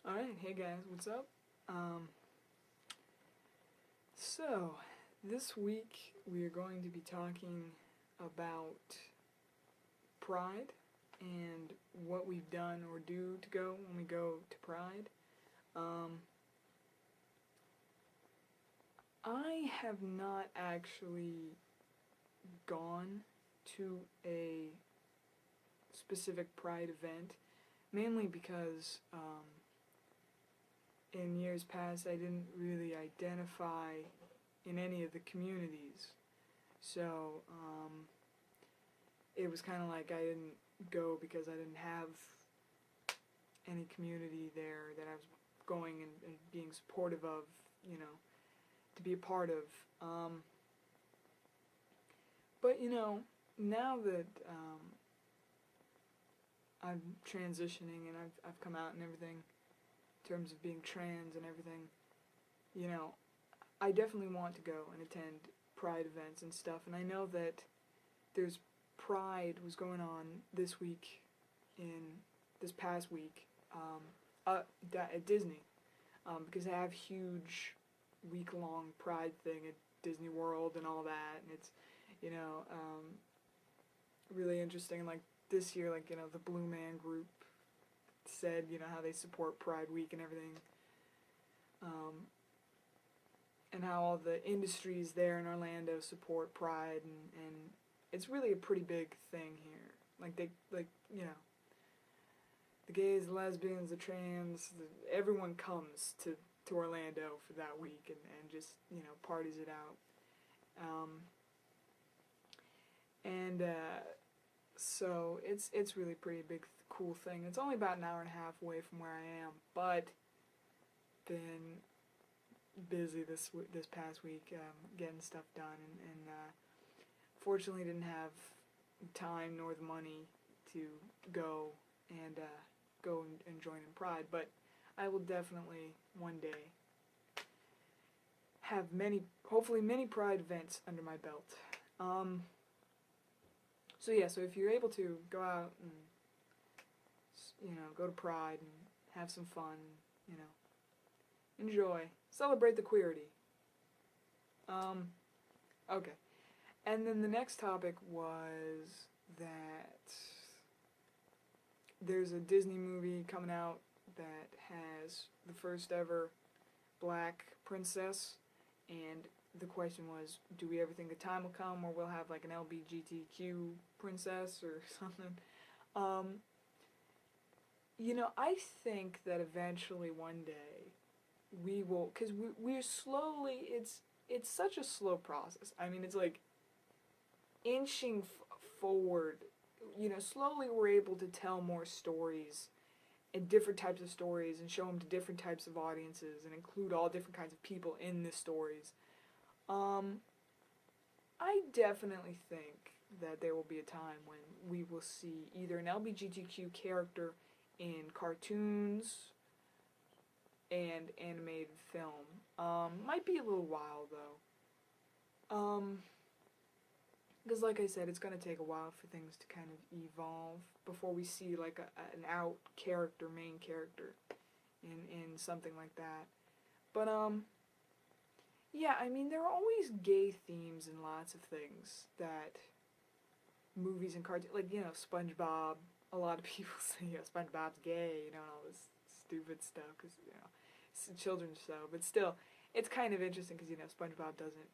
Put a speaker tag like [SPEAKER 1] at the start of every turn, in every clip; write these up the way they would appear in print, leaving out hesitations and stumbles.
[SPEAKER 1] Alright, hey guys, what's up? So, this week we are going to be talking about Pride and what we've done or do to go when we go to Pride. I have not actually gone to a specific Pride event, mainly because, in years past I didn't really identify in any of the communities. So, it was kind of like I didn't go because I didn't have any community there that I was going and being supportive of, to be a part of. But, now that I'm transitioning and I've come out and everything, in terms of being trans and everything, I definitely want to go and attend Pride events and stuff. And I know that there's Pride was going on this past week, at Disney, because they have huge week-long Pride thing at Disney World and all that, and it's, really interesting. Like this year, the Blue Man Group said, how they support Pride Week and everything, and how all the industries there in Orlando support Pride, and it's really a pretty big thing here. The gays, the lesbians, the trans, everyone comes to Orlando for that week and just, parties it out. So it's really pretty big, cool thing. It's only about an hour and a half away from where I am, but been busy this past week, getting stuff done, and fortunately didn't have time nor the money to go and join in Pride, but I will definitely one day have hopefully many Pride events under my belt. So if you're able to go out and, go to Pride and have some fun, enjoy, celebrate the queerty. Okay. And then the next topic was that there's a Disney movie coming out that has the first ever black princess, and the question was, do we ever think a time will come where we'll have like an LBGTQ princess or something? I think that eventually one day we will, because we're slowly, it's such a slow process. I mean, it's like inching forward. Slowly we're able to tell more stories and different types of stories and show them to different types of audiences and include all different kinds of people in the stories. I definitely think that there will be a time when we will see either an LBGTQ character in cartoons and animated film. Might be a little while though. Because like I said, it's going to take a while for things to kind of evolve before we see like an main character in something like that. But yeah, I mean, there are always gay themes in lots of things that movies and cartoons, like, SpongeBob. A lot of people say, SpongeBob's gay, and all this stupid stuff, because, it's a children's show. But still, it's kind of interesting because, SpongeBob doesn't,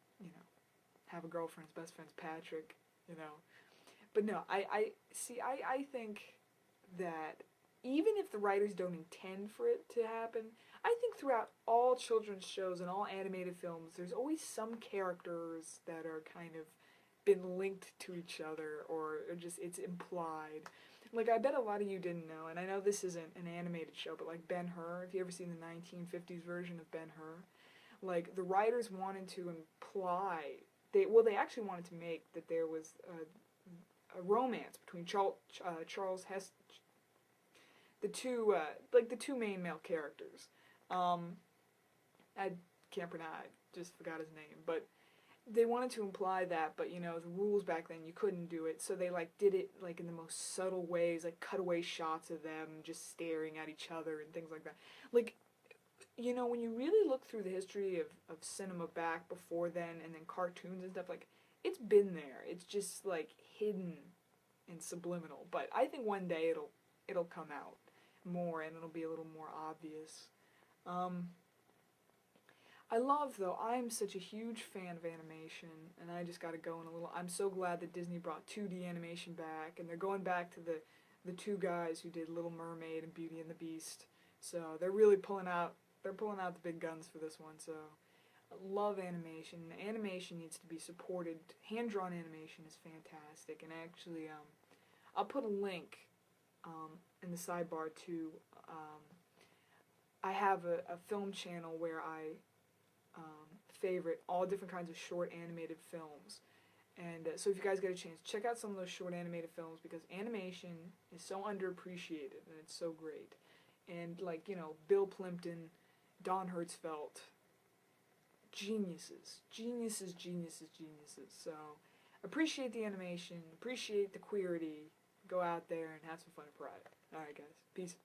[SPEAKER 1] have a girlfriend. His best friend's Patrick, But no, I think that even if the writers don't intend for it to happen, I think throughout all children's shows and all animated films, there's always some characters that are kind of been linked to each other, or just it's implied. Like, I bet a lot of you didn't know, and I know this isn't an animated show, but like Ben-Hur, have you ever seen the 1950s version of Ben-Hur? Like, the writers wanted to imply, they actually wanted to make that there was a romance between Charles Heston, the two main male characters. I can't pronounce, I just forgot his name, but they wanted to imply that, but you know, the rules back then, you couldn't do it, so they like did it like in the most subtle ways, like cutaway shots of them just staring at each other and things like that. Like, you know, when you really look through the history of cinema back before then, and then cartoons and stuff, like, it's been there. It's just like hidden and subliminal. But I think one day it'll come out more, and it'll be a little more obvious. Um, I love, though, I'm such a huge fan of animation, and I just gotta go in a little. I'm so glad that Disney brought 2D animation back, and they're going back to the two guys who did Little Mermaid and Beauty and the Beast. So they're really pulling out the big guns for this one. So I love animation. Animation needs to be supported. Hand drawn animation is fantastic, and actually, I'll put a link in the sidebar to. I have a film channel where I favorite all different kinds of short animated films. And so if you guys get a chance, check out some of those short animated films, because animation is so underappreciated and it's so great. And like, you know, Bill Plimpton, Don Hertzfeldt, geniuses. Geniuses, geniuses, geniuses. So appreciate the animation, appreciate the queerty, go out there and have some fun and pride. Alright guys, peace.